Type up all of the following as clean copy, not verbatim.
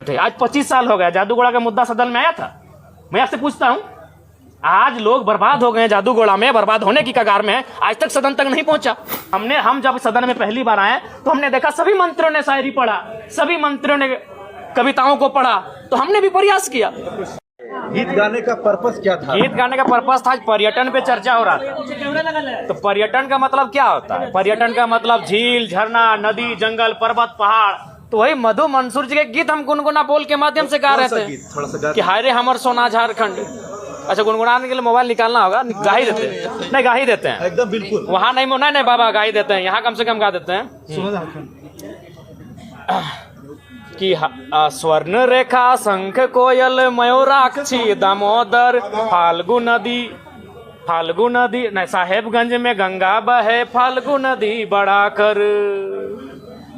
थे। आज 25 साल हो गया, जादूगोड़ा का मुद्दा सदन में आया था? मैं आपसे पूछता हूं, आज लोग बर्बाद हो गए हैं, जादूगोड़ा में बर्बाद होने की कगार में है, आज तक सदन तक नहीं पहुंचा। हम जब सदन में पहली बार आए तो हमने देखा सभी मंत्रियों ने शायरी पढ़ा, सभी मंत्रियों ने कविताओं को पढ़ा, तो हमने भी प्रयास किया। गीत गाने का पर्पस क्या था? गीत गाने का पर्पस था, पर्यटन पे चर्चा हो रहा था। तो पर्यटन का मतलब क्या होता है? पर्यटन का मतलब झील, झरना, नदी, जंगल, पर्वत, पहाड़। तो वही मधु मंसूर जी के गीत हम गुनगुना बोल के माध्यम से गा रहे थे कि हाय रे हमर सोना झारखंड। अच्छा, गुनगुनाने के लिए मोबाइल निकालना होगा, गा ही देते हैं। नहीं, गा ही देते हैं एकदम बिल्कुल। वहाँ नहीं बाबा, गा ही देते हैं, यहाँ कम से कम गा देते हैं कि स्वर्ण रेखा, शंख, कोयल, मयूराक्षी, दामोदर, फाल्गु नदी नहीं, साहेबगंज में गंगा बहे, फाल्गु नदी बढ़ाकर,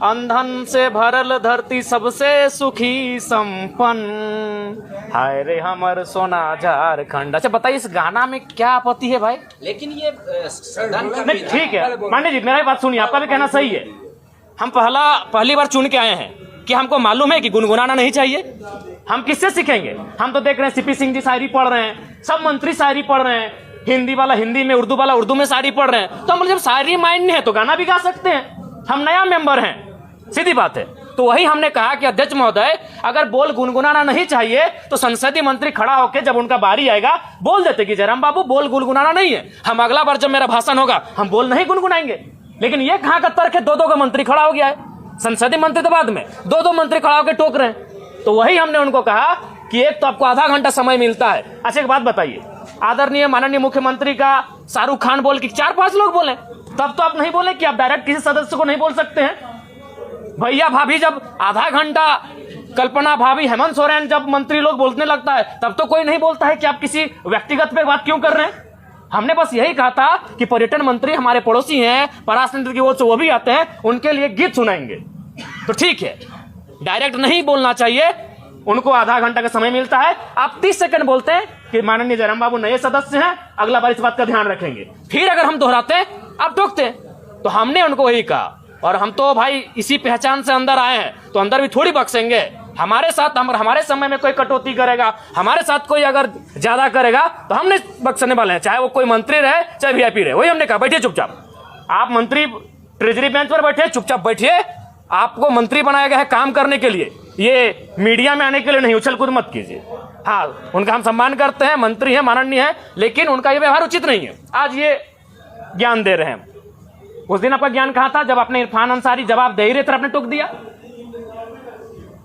अंधन से भरल धरती सबसे सुखी संपन्न, हाय रे हमर सोना झारखंड। अच्छा बताइए, इस गाना में क्या आपत्ति है भाई? लेकिन ये नहीं, ठीक है मान्य जी, मेरी बात सुनिए, आपका भी कहना सही है। हम पहली बार चुन के आए हैं कि हमको मालूम है कि गुनगुनाना नहीं चाहिए। हम किससे सीखेंगे? हम तो देख रहे हैं सीपी सिंह जी शायरी पढ़ रहे हैं, सब मंत्री शायरी पढ़ रहे हैं, हिंदी वाला हिंदी में, उर्दू वाला उर्दू में शायरी पढ़ रहे हैं। तो हम जब शायरी माइंड है तो गाना भी गा सकते हैं। हम नया मेंबर हैं, सीधी बात है। तो वही हमने कहा कि अध्यक्ष महोदय, अगर बोल गुनगुनाना नहीं चाहिए तो संसदीय मंत्री खड़ा होकर जब उनका बारी आएगा बोल देते कि जयराम बाबू बोल गुनगुनाना नहीं है, हम अगला बार जब मेरा भाषण होगा हम बोल नहीं गुनगुनाएंगे। लेकिन ये कहां का तर्क है? दो का मंत्री खड़ा हो गया है, संसदीय मंत्री तो बाद में, दो मंत्री खड़ा होकर टोक रहे हैं। तो वही हमने उनको कहा कि एक तो आपको आधा घंटा समय मिलता है। अच्छा एक बात बताइए, आदरणीय माननीय मुख्यमंत्री का शाहरुख खान बोल के 4-5 लोग बोले, तब तो आप नहीं बोले कि आप डायरेक्ट किसी सदस्य को नहीं बोल सकते हैं। भैया भाभी जब आधा घंटा, कल्पना भाभी, हेमंत सोरेन जब मंत्री लोग बोलने लगता है तब तो कोई नहीं बोलता है कि आप किसी व्यक्तिगत पे बात क्यों कर रहे हैं। हमने बस यही कहा था कि पर्यटन मंत्री हमारे पड़ोसी हैं, पराशर की ओर से वो भी आते हैं, उनके लिए गीत सुनाएंगे तो ठीक है, डायरेक्ट नहीं बोलना चाहिए। उनको आधा घंटा का समय मिलता है, आप 30 सेकंड बोलते हैं कि माननीय जयराम बाबू नए सदस्य हैं, अगला बार इस बात का ध्यान रखेंगे। फिर अगर हम दोहराते हैं आप टोकते हैं। तो हमने उनको वही कहा, और हम तो भाई इसी पहचान से अंदर आए हैं, तो अंदर भी थोड़ी बख्शेंगे। हमारे साथ हमारे समय में कोई कटौती करेगा, हमारे साथ कोई अगर ज्यादा करेगा तो हम नहीं बख्शने वाले हैं, चाहे वो कोई मंत्री रहे चाहे वीआईपी रहे। वही हमने कहा, बैठिए चुपचाप। आप मंत्री ट्रेजरी बेंच पर बैठे, चुपचाप बैठिए। आपको मंत्री बनाया गया है काम करने के लिए, ये मीडिया में आने के लिए नहीं। उछल कूद मत कीजिए। हाँ, उनका हम सम्मान करते हैं, मंत्री है, माननीय है, लेकिन उनका ये व्यवहार उचित नहीं है। आज ये ज्ञान दे रहे हैं, उस दिन आपका ज्ञान कहां था जब आपने इरफान अंसारी जवाब दे ही रहे थे, आपने टोक दिया।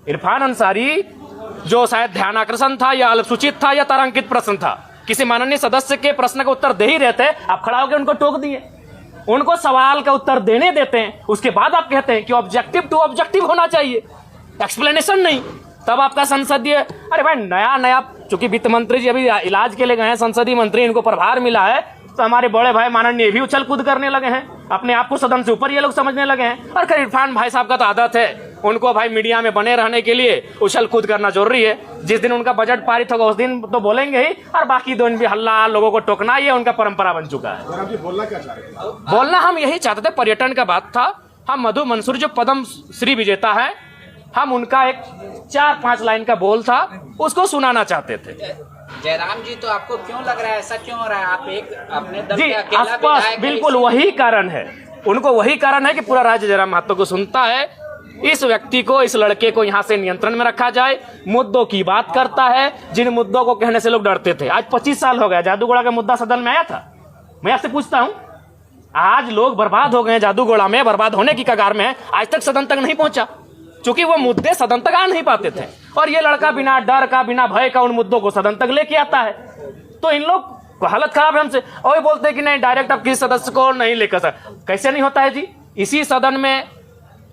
इरफान अंसारी जो शायद ध्यान आकर्षण था या अल्पसूचित था या तारांकित प्रश्न था, किसी माननीय सदस्य के प्रश्न का उत्तर दे ही रहे थे, आप खड़ा होकर उनको टोक दिए। उनको सवाल का उत्तर देने देते हैं, उसके बाद आप कहते हैं कि ऑब्जेक्टिव टू ऑब्जेक्टिव होना चाहिए, एक्सप्लेनेशन नहीं। तब आपका संसदीय, अरे भाई नया चूंकि वित्त मंत्री जी अभी इलाज के लिए गए हैं, संसदीय मंत्री, इनको प्रभार मिला है, तो हमारे बड़े भाई माननीय भी उछल कूद करने लगे हैं, अपने आप को सदन से ऊपर ये लोग समझने लगे हैं। और खैर इरफान भाई साहब का तो आदत है, उनको भाई मीडिया में बने रहने के लिए उछल कूद करना जरूरी है। जिस दिन उनका बजट पारित होगा उस दिन तो बोलेंगे ही, और बाकी दिन भी हल्ला, लोगों को टोकना, ये उनका परंपरा बन चुका है। बोलना क्या चाह रहे थे? बोलना हम यही चाहते थे, पर्यटन का बात था। हम मधु मंसूर जो पद्म श्री विजेता है, हम उनका एक 4-5 लाइन का बोल था, उसको सुनाना चाहते थे। जयराम जी, तो आपको क्यों लग रहा है ऐसा क्यों हो रहा है? आप एक अपने दल जी के अकेला आसपास, विधायक बिल्कुल वही कारण है, उनको वही कारण है कि पूरा राज्य जयराम महतो को सुनता है। इस व्यक्ति को, इस लड़के को यहाँ से नियंत्रण में रखा जाए, मुद्दों की बात करता है, जिन मुद्दों को कहने से लोग डरते थे। आज 25 साल हो गया, जादूगोड़ा का मुद्दा सदन में आया था। मैं आपसे पूछता हूँ, आज लोग बर्बाद हो गए, जादूगोड़ा में बर्बाद होने की कगार में है, आज तक सदन तक नहीं पहुंचा, क्योंकि वो मुद्दे सदन तक आ नहीं पाते थे। और ये लड़का बिना डर का, बिना भय का उन मुद्दों को सदन तक लेके आता है। तो इन लोग को हालत खराब है हमसे, और बोलते हैं कि नहीं डायरेक्ट आप किसी सदस्य को नहीं लेकर सकते। कैसे नहीं होता है जी? इसी सदन में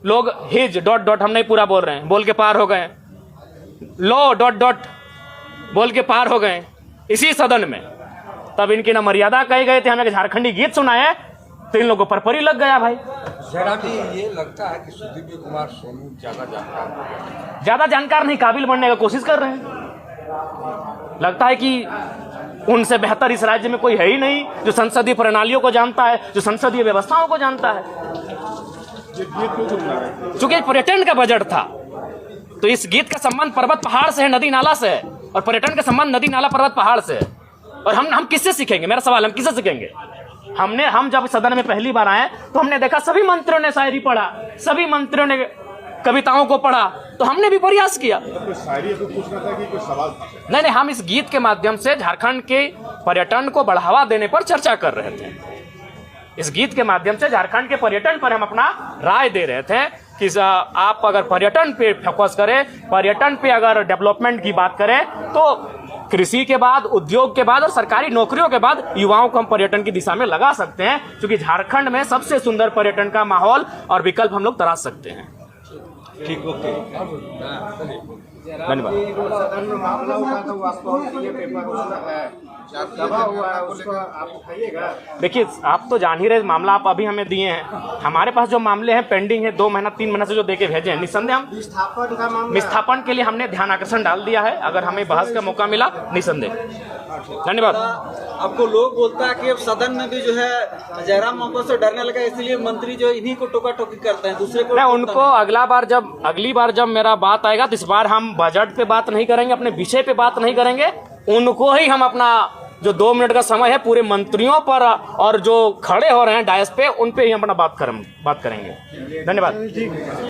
लोग हिज ... हम नहीं पूरा बोल रहे हैं, बोल के पार हो गए, लो ... बोल के पार हो गए इसी सदन में। तब इनकी ना मर्यादा कही गए थे, हमें झारखंडी गीत सुनाए, तो इन लोगों पर परी लग गया भाई। जयराम जी, ये लगता है कि सुदीप कुमार सोनू ज्यादा जानकार नहीं, काबिल बनने का कोशिश कर रहे हैं। लगता है कि उनसे बेहतर इस राज्य में कोई है ही नहीं जो संसदीय प्रणालियों को जानता है, जो संसदीय व्यवस्थाओं को जानता है। चूंकि पर्यटन का बजट था, तो इस गीत का संबंध पर्वत पहाड़ से है, नदी नाला से है, और पर्यटन का संबंध नदी नाला पर्वत पहाड़ से है। और हम किससे सीखेंगे? मेरा सवाल, हम किससे सीखेंगे? हम जब सदन में पहली बार आए तो हमने देखा सभी मंत्रियों ने शायरी पढ़ा, सभी मंत्रियों ने कविताओं को पढ़ा, तो हमने भी प्रयास किया। नहीं, हम इस गीत के माध्यम से झारखंड के पर्यटन को बढ़ावा देने पर चर्चा कर रहे थे। इस गीत के माध्यम से झारखंड के पर्यटन पर हम अपना राय दे रहे थे कि आप अगर पर्यटन पे फोकस करें, पर्यटन पे अगर डेवलपमेंट की बात करें, तो कृषि के बाद, उद्योग के बाद और सरकारी नौकरियों के बाद युवाओं को हम पर्यटन की दिशा में लगा सकते हैं, क्योंकि झारखंड में सबसे सुंदर पर्यटन का माहौल और विकल्प हम लोग तराश सकते हैं। ठीक, ओके, धन्यवाद। देखिए, आप तो जान ही रहे मामला, आप अभी हमें दिए हैं। हमारे पास जो मामले हैं पेंडिंग है 2 महीना 3 महीना से जो देके भेजे हैं, निस्संदेह हम विस्थापन के लिए हमने ध्यान आकर्षण डाल दिया है। अगर हमें बहस का मौका मिला, निस्संदेह। धन्यवाद। आपको लोग बोलता है कि अब सदन में भी जो है जयराम महतो से डरने लगा, इसलिए मंत्री जो इन्हीं को टोका टोकी करते हैं, दूसरे को उनको अगली बार जब मेरा बात आएगा तो इस बार हम बजट पे बात नहीं करेंगे, अपने विषय पे बात नहीं करेंगे, उनको ही हम अपना जो 2 मिनट का समय है पूरे मंत्रियों पर और जो खड़े हो रहे हैं डायस पे, उन पे ही हम अपना बात करेंगे। धन्यवाद।